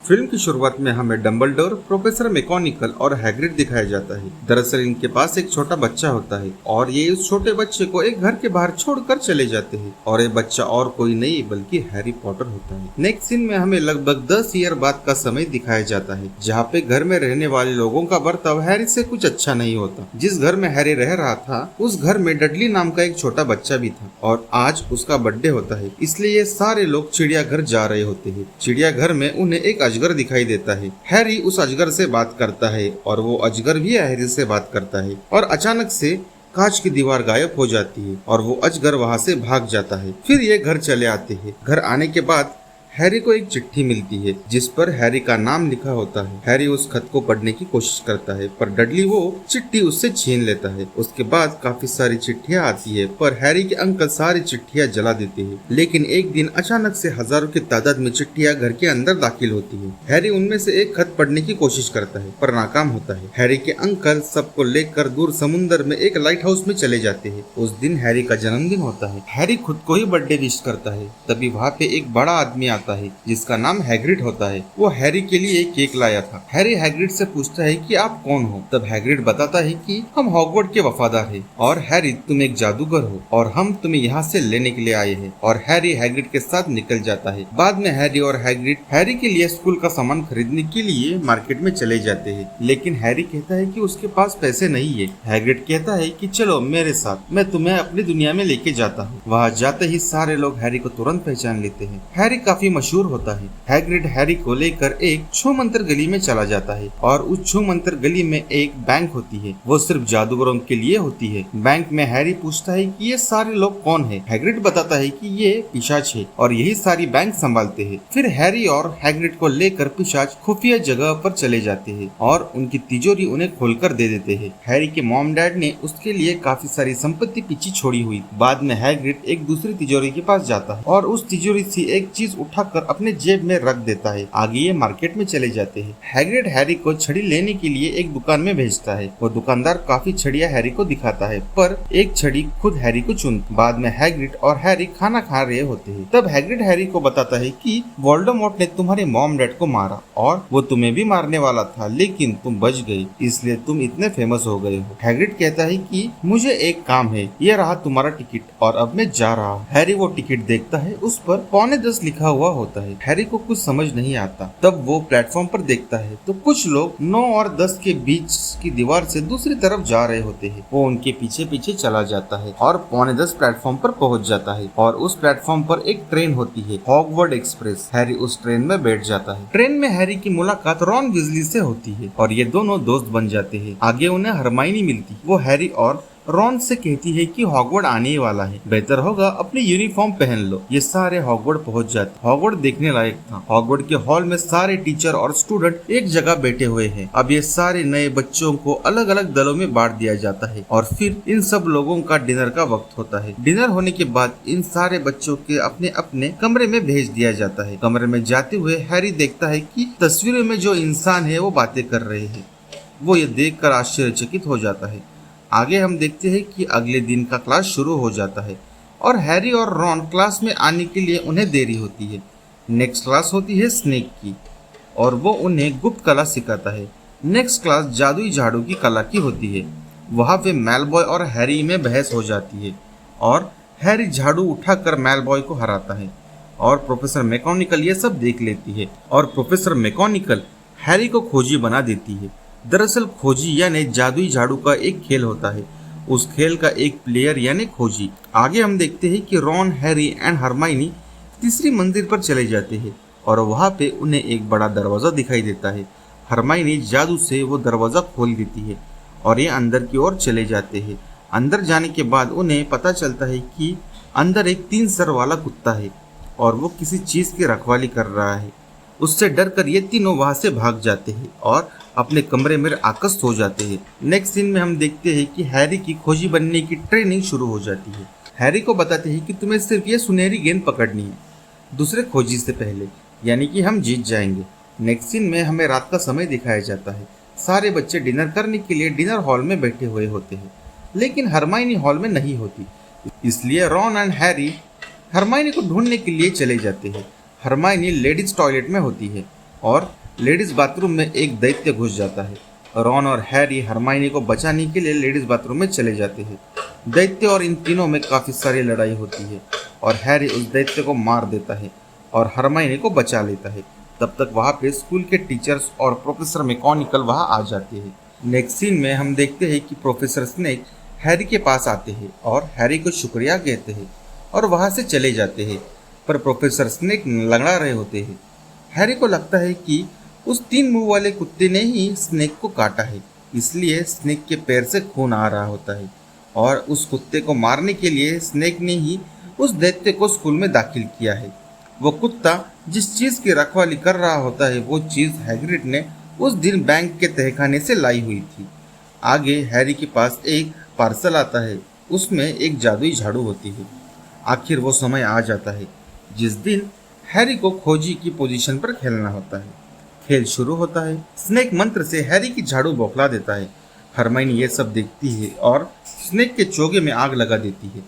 Film की शुरुआत में हमें डंबलडोर, प्रोफेसर मैकगोनागल और हैग्रिड दिखाया जाता है। दरअसल इनके पास एक छोटा बच्चा होता है और ये उस छोटे बच्चे को एक घर के बाहर छोड़कर चले जाते हैं और ये बच्चा और कोई नहीं बल्कि हैरी पॉटर होता है। नेक्स्ट सीन में हमें लगभग 10 ईयर बाद का समय दिखाया जाता है, जहाँ पे घर में रहने वाले लोगों का बर्ताव हैरी से कुछ अच्छा नहीं होता। जिस घर में हैरी रह रहा था उस घर में डडली नाम का एक छोटा बच्चा भी था और आज उसका बर्थडे होता है, इसलिए ये सारे लोग चिड़ियाघर जा रहे होते हैं। चिड़ियाघर में उन्हें एक अजगर दिखाई देता है। हैरी उस अजगर से बात करता है और वो अजगर भी हैरी से बात करता है और अचानक से कांच की दीवार गायब हो जाती है और वो अजगर वहाँ से भाग जाता है। फिर ये घर चले आते हैं। घर आने के बाद हैरी को एक चिट्ठी मिलती है जिस पर हैरी का नाम लिखा होता है। हैरी उस खत को पढ़ने की कोशिश करता है पर डडली वो चिट्ठी उससे छीन लेता है। उसके बाद काफी सारी चिट्ठियां आती है पर हैरी के अंकल सारी चिट्ठियां जला देते हैं। लेकिन एक दिन अचानक से हजारों की तादाद में चिट्ठियां घर के अंदर दाखिल होती है। हैरी उनमें से एक खत पढ़ने की कोशिश करता है पर नाकाम होता है। हैरी के अंकल सबको लेकर दूर समुद्र में एक लाइट हाउस में चले जाते हैं। उस दिन हैरी का जन्मदिन होता है। हैरी खुद को ही बर्थडे विश करता है, तभी वहाँ पे एक बड़ा आदमी आता है जिसका नाम हैग्रिड होता है। वो हैरी के लिए केक लाया था। हैरी हैग्रिड से पूछता है कि आप कौन हो? तब हैग्रिड बताता है कि हम हॉगवर्ड के वफादार हैं और हैरी तुम एक जादूगर हो और हम तुम्हें यहाँ से लेने के लिए आए हैं। और हैरी हैग्रिड के साथ निकल जाता है। बाद में हैरी और हैग्रिड हैरी के लिए स्कूल का सामान खरीदने के लिए मार्केट में चले जाते हैं, लेकिन हैरी कहता है कि उसके पास पैसे नहीं है। हैग्रिड कहता है कि चलो मेरे साथ, मैं तुम्हें अपनी दुनिया में लेके जाता हूँ। वहाँ जाते ही सारे लोग हैरी को तुरंत पहचान लेते हैं। हैरी काफी मशहूर होता है। हैग्रिड हैरी को लेकर एक छू मंतर गली में चला जाता है और उस छू मंतर गली में एक बैंक होती है। वो सिर्फ जादूगरों के लिए होती है। बैंक में हैरी पूछता है कि ये सारे लोग कौन है? हैग्रिड बताता है कि ये पिशाच है और यही सारी बैंक संभालते हैं। फिर हैरी और हैग्रिड को लेकर पिशाच खुफिया जगह पर चले जाते हैं और उनकी तिजोरी उन्हें खोलकर दे देते हैं। हैरी के मॉम डैड ने उसके लिए काफी सारी संपत्ति पीछे छोड़ी हुई। बाद में हैग्रिड एक दूसरी तिजोरी के पास जाता है और उस तिजोरी से एक चीज उठाकर अपने जेब में रख देता है। आगे ये मार्केट में चले जाते हैं। हैग्रिड हैरी को छड़ी लेने के लिए एक दुकान में भेजता है। वो दुकानदार काफी छड़ियां हैरी को दिखाता है पर एक छड़ी खुद हैरी को चुनती। बाद में हैग्रिड और हैरी खाना खा रहे होते हैं। तब हैग्रिड हैरी को बताता है कि वोल्डेमॉर्ट ने तुम्हारे मॉम डैड को मारा और वो तुम्हें भी मारने वाला था, लेकिन तुम बच गई, इसलिए तुम इतने फेमस हो गए हो। हैग्रिड कहता है कि मुझे एक काम है, ये रहा तुम्हारा टिकट और अब मैं जा रहा हूँ। हैरी वो टिकट देखता है, उस पर 9:45 लिखा हुआ होता है। हैरी को कुछ समझ नहीं आता। तब वो प्लेटफॉर्म पर देखता है तो कुछ लोग 9 और 10 के बीच की दीवार से दूसरी तरफ जा रहे होते हैं। वो उनके पीछे पीछे चला जाता है और 9:45 प्लेटफॉर्म पर पहुंच जाता है और उस प्लेटफॉर्म पर एक ट्रेन होती है, हॉगवर्ड एक्सप्रेस। हैरी उस ट्रेन में बैठ जाता है। ट्रेन में हैरी की मुलाकात रॉन वीजली से होती है और ये दोनों दोस्त बन जाते हैं। आगे उन्हें हरमाइनी मिलती। वो हैरी और रॉन से कहती है कि हॉगवर्ड आने वाला है, बेहतर होगा अपनी यूनिफॉर्म पहन लो। ये सारे हॉगवर्ड पहुंच जाते। हॉगवर्ड देखने लायक था। हॉगवर्ड के हॉल में सारे टीचर और स्टूडेंट एक जगह बैठे हुए हैं। अब ये सारे नए बच्चों को अलग अलग दलों में बांट दिया जाता है और फिर इन सब लोगों का डिनर का वक्त होता है। डिनर होने के बाद इन सारे बच्चों के अपने अपने कमरे में भेज दिया जाता है। कमरे में जाते हुए हैरी देखता है कि तस्वीरों में जो इंसान है वो बातें कर रहे हैं। वो ये देखकर आश्चर्यचकित हो जाता है। आगे हम देखते हैं कि अगले दिन का क्लास शुरू हो जाता है और हैरी और रॉन क्लास में आने के लिए उन्हें देरी होती है। नेक्स्ट क्लास होती है स्नेक की और वो उन्हें गुप्त कला सिखाता है। नेक्स्ट क्लास जादुई झाड़ू की कला की होती है। वहाँ पे मैलबॉय और हैरी में बहस हो जाती है और हैरी झाड़ू उठाकर मैलबॉय को हराता है और प्रोफेसर मैकगोनागल ये सब देख लेती है और प्रोफेसर मैकगोनागल हैरी को खोजी बना देती है। दरअसल खोजी यानी जादुई झाड़ू का एक खेल होता है, उस खेल का एक प्लेयर यानी खोजी। आगे हम देखते हैं कि रॉन, हैरी एंड हरमाइनी तीसरी मंजिल पर चले जाते हैं और वहाँ पे उन्हें एक बड़ा दरवाज़ा दिखाई देता है। हरमाइनी जादू से वो दरवाज़ा खोल देती है और ये अंदर की ओर चले जाते हैं। अंदर जाने के बाद उन्हें पता चलता है कि अंदर एक 3 सर वाला कुत्ता है और वो किसी चीज़ की रखवाली कर रहा है। उससे डरकर ये तीनों वहाँ से भाग जाते हैं और अपने कमरे में आकस्त हो जाते हैं। नेक्स्ट सीन में हम देखते हैं कि हैरी की खोजी बनने की ट्रेनिंग शुरू हो जाती है। हैरी को बताते हैं कि तुम्हें सिर्फ ये सुनहरी गेंद पकड़नी है दूसरे खोजी से पहले, यानी कि हम जीत जाएंगे। नेक्स्ट सीन में हमें रात का समय दिखाया जाता है। सारे बच्चे डिनर करने के लिए डिनर हॉल में बैठे हुए होते हैं, लेकिन हरमाइनी हॉल में नहीं होती। इसलिए रॉन एंड हैरी हरमाइनी को ढूंढने के लिए चले जाते हैं। हरमाइनी लेडीज टॉयलेट में होती है। और लेडीज बाथरूम में एक दैत्य घुस जाता है। रॉन और हैरी हरमाइनी को बचाने के लिए लेडीज बाथरूम में चले जाते हैं। दैत्य और इन तीनों में काफी सारी लड़ाई होती है और हैरी उस दैत्य को मार देता है और हरमाइनी को बचा लेता है। तब तक वहाँ पे स्कूल के टीचर्स और प्रोफेसर मैकगोनागल वहाँ आ जाते हैं। नेक्स्ट सीन में हम देखते हैं कि प्रोफेसर स्नेक हैरी के पास आते हैं और हैरी को शुक्रिया कहते हैं और वहाँ से चले जाते हैं, पर प्रोफेसर स्नेक लंगड़ा रहे होते हैं। हैरी को लगता है कि उस 3 मुंह वाले कुत्ते ने ही स्नेक को काटा है, इसलिए स्नेक के पैर से खून आ रहा होता है और उस कुत्ते को मारने के लिए स्नेक ने ही उस दैत्य को स्कूल में दाखिल किया है। वो कुत्ता जिस चीज़ की रखवाली कर रहा होता है वो चीज़ हैग्रिड ने उस दिन बैंक के तहखाने से लाई हुई थी। आगे हैरी के पास एक पार्सल आता है, उसमें एक जादुई झाड़ू होती है। आखिर वो समय आ जाता है जिस दिन हैरी को खोजी की पोजीशन पर खेलना होता है। खेल शुरू होता है। स्नेक मंत्र से हैरी की झाड़ू बौखला देता है। हरमाइनी ये सब देखती है और स्नेक के चोगे में आग लगा देती है।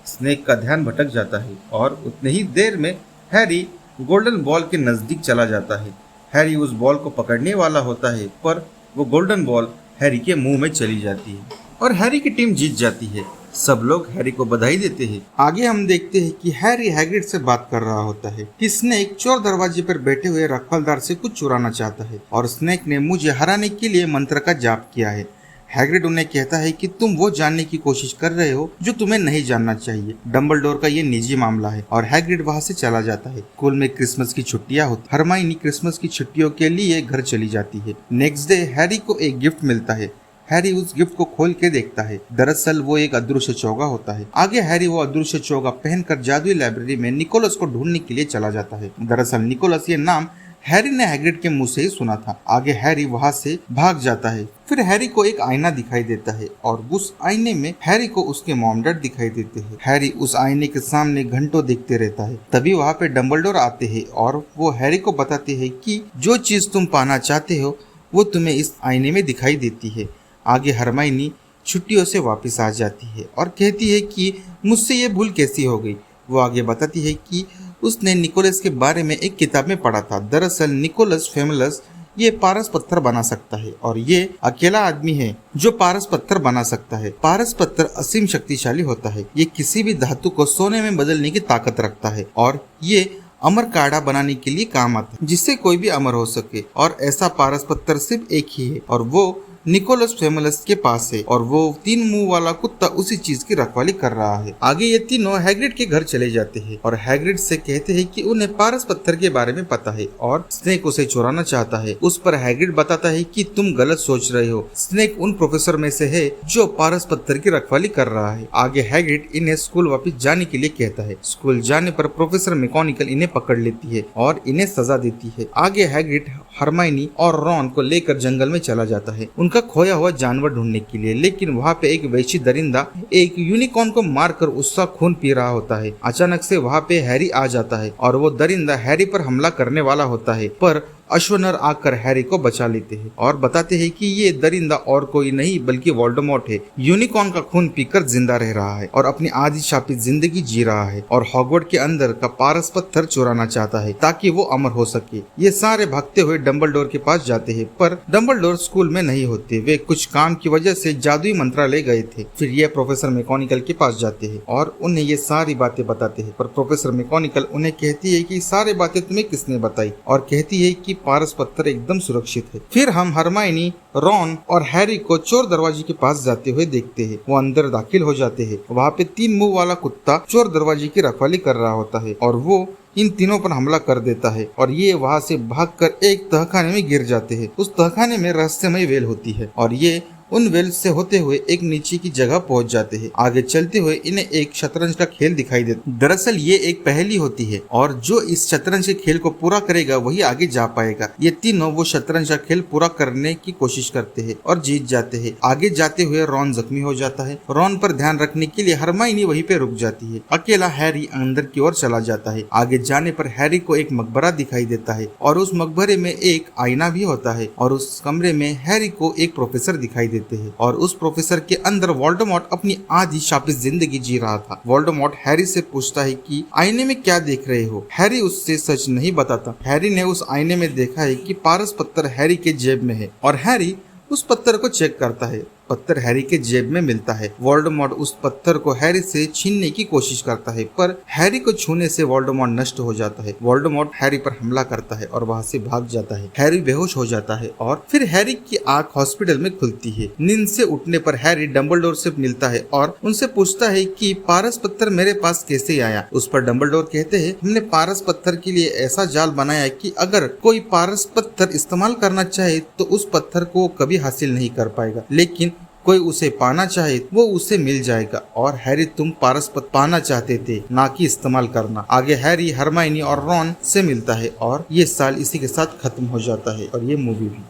स्नेक का ध्यान भटक जाता है और उतने ही देर में हैरी गोल्डन बॉल के नजदीक चला जाता है। हैरी उस बॉल को पकड़ने वाला होता है, पर वो गोल्डन बॉल हैरी के मुंह में चली जाती है और हैरी की टीम जीत जाती है। सब लोग हैरी को बधाई देते हैं। आगे हम देखते हैं कि हैरी हैग्रिड से बात कर रहा होता है कि स्नेक चोर दरवाजे पर बैठे हुए रखवालदार से कुछ चुराना चाहता है और स्नेक ने मुझे हराने के लिए मंत्र का जाप किया है। हैग्रिड उन्हें कहता है कि तुम वो जानने की कोशिश कर रहे हो जो तुम्हें नहीं जानना चाहिए। डंबलडोर का ये निजी मामला है और हैग्रिड वहाँ से चला जाता है। स्कूल में क्रिसमस की छुट्टियां होती। हरमाइनी क्रिसमस की छुट्टियों के लिए घर चली जाती है। नेक्स्ट डे हैरी को एक गिफ्ट मिलता है। हैरी उस गिफ्ट को खोल के देखता है। दरअसल वो एक अदृश्य चौगा होता है। आगे हैरी वो अदृश्य चौगा पहनकर जादुई लाइब्रेरी में निकोलस को ढूंढने के लिए चला जाता है। दरअसल निकोलस ये नाम हैरी ने हैग्रिड के मुंह से ही सुना था। आगे हैरी वहाँ से भाग जाता है। फिर हैरी को एक आईना दिखाई देता है और उस आईने में हैरी को उसके मॉम डैड दिखाई देते हैं। हैरी उस आईने के सामने घंटों देखते रहता है। तभी वहाँ पे डंबलडोर आते हैं और वो हैरी को बताते हैं कि जो चीज तुम पाना चाहते हो वो तुम्हें इस आईने में दिखाई देती है। आगे हरमाइनी छुट्टियों से वापस आ जाती है और कहती है कि मुझसे ये भूल कैसी हो गई। वो आगे बताती है कि उसने निकोलस के बारे में एक किताब में पढ़ा था। दरअसल निकोलस फेमलस ये पारस पत्थर बना सकता है और ये अकेला आदमी है जो पारस पत्थर बना सकता है। पारस पत्थर असीम शक्तिशाली होता है। ये किसी भी धातु को सोने में बदलने की ताकत रखता है और ये अमर काढ़ा बनाने के लिए काम आता है जिससे कोई भी अमर हो सके। और ऐसा पारस पत्थर सिर्फ एक ही है और वो निकोलस फेमलस के पास है और वो 3 मुंह वाला कुत्ता उसी चीज की रखवाली कर रहा है। आगे ये तीनों हैग्रिड के घर चले जाते हैं और हैग्रिड से कहते हैं कि उन्हें पारस पत्थर के बारे में पता है और स्नेक उसे चुराना चाहता है। उस पर हैग्रिड बताता है कि तुम गलत सोच रहे हो, स्नेक उन प्रोफेसर में से है जो पारस पत्थर की रखवाली कर रहा है। आगे हैग्रिड इन्हें स्कूल वापस जाने के लिए कहता है। स्कूल जाने पर प्रोफेसर मैकगोनागल इन्हें पकड़ लेती है और इन्हें सजा देती है। आगे हैग्रिड हरमाइनी और रॉन को लेकर जंगल में चला जाता है उनका खोया हुआ जानवर ढूंढने के लिए, लेकिन वहाँ पे एक वैशी दरिंदा एक यूनिकॉर्न को मारकर उसका खून पी रहा होता है। अचानक से वहाँ पे हैरी आ जाता है और वो दरिंदा हैरी पर हमला करने वाला होता है, पर अश्वनर आकर हैरी को बचा लेते हैं और बताते हैं कि ये दरिंदा और कोई नहीं बल्कि वोल्डेमॉर्ट है। यूनिकॉर्न का खून पीकर जिंदा रह रहा है और अपनी आधी शापित जिंदगी जी रहा है और हॉगवर्ड के अंदर का पारस पत्थर चुराना चाहता है ताकि वो अमर हो सके। ये सारे भागते हुए डंबलडोर के पास जाते हैं, पर डंबलडोर स्कूल में नहीं होते। वे कुछ काम की वजह से जादुई मंत्रालय गए थे। फिर ये प्रोफेसर मैकगोनागल के पास जाते हैं और उन्हें ये सारी बातें बताते हैं, पर प्रोफेसर मैकगोनागल उन्हें कहती है कि सारी बातें तुम्हें किसने बताई और कहती है कि पारस पत्थर एकदम सुरक्षित है। फिर हम हरमाइनी, रॉन और हैरी को चोर दरवाजे के पास जाते हुए देखते हैं। वो अंदर दाखिल हो जाते हैं। वहाँ पे 3 मुंह वाला कुत्ता चोर दरवाजे की रखवाली कर रहा होता है और वो इन तीनों पर हमला कर देता है और ये वहाँ से भागकर एक तहखाने में गिर जाते हैं। उस तहखाने में रहस्यमय वेल होती है और ये उन वेल से होते हुए एक नीचे की जगह पहुंच जाते हैं। आगे चलते हुए इन्हें एक शतरंज का खेल दिखाई देता है। दरअसल ये एक पहेली होती है और जो इस शतरंज के खेल को पूरा करेगा वही आगे जा पाएगा। ये तीनों वो शतरंज का खेल पूरा करने की कोशिश करते हैं और जीत जाते हैं। आगे जाते हुए रॉन जख्मी हो जाता है। रॉन पर ध्यान रखने के लिए हरमाइनी वहीं पे रुक जाती है। अकेला हैरी अंदर की ओर चला जाता है। आगे जाने पर हैरी को एक मकबरा दिखाई देता है और उस मकबरे में एक आईना भी होता है और उस कमरे में हैरी को एक प्रोफेसर दिखाई देता है। देते हैं और उस प्रोफेसर के अंदर वोल्डेमॉर्ट अपनी आधी शापित जिंदगी जी रहा था। वोल्डेमॉर्ट हैरी से पूछता है कि आईने में क्या देख रहे हो। हैरी उससे सच नहीं बताता। हैरी ने उस आईने में देखा है कि पारस पत्थर हैरी के जेब में है और हैरी उस पत्थर को चेक करता है। पत्थर हैरी के जेब में मिलता है। वोल्डेमॉर्ट उस पत्थर को हैरी से छीनने की कोशिश करता है पर हैरी को छूने से वोल्डेमॉर्ट नष्ट हो जाता है। वोल्डेमॉर्ट हैरी पर हमला करता है और वहां से भाग जाता है। हैरी बेहोश हो जाता है और फिर हैरी की आंख हॉस्पिटल में खुलती है। नींद से उठने पर हैरी डंबलडोर से मिलता है और उनसे पूछता है कि पारस पत्थर मेरे पास कैसे आया। उस पर डंबलडोर कहते हैं, हमने पारस पत्थर के लिए ऐसा जाल बनाया कि अगर कोई पारस पत्थर इस्तेमाल करना चाहे तो उस पत्थर को कभी हासिल नहीं कर पाएगा, लेकिन कोई उसे पाना चाहे वो उसे मिल जाएगा। और हैरी, तुम पारस पत्थर पाना चाहते थे, ना कि इस्तेमाल करना। आगे हैरी हरमाइनी और रॉन से मिलता है और ये साल इसी के साथ खत्म हो जाता है और ये मूवी भी।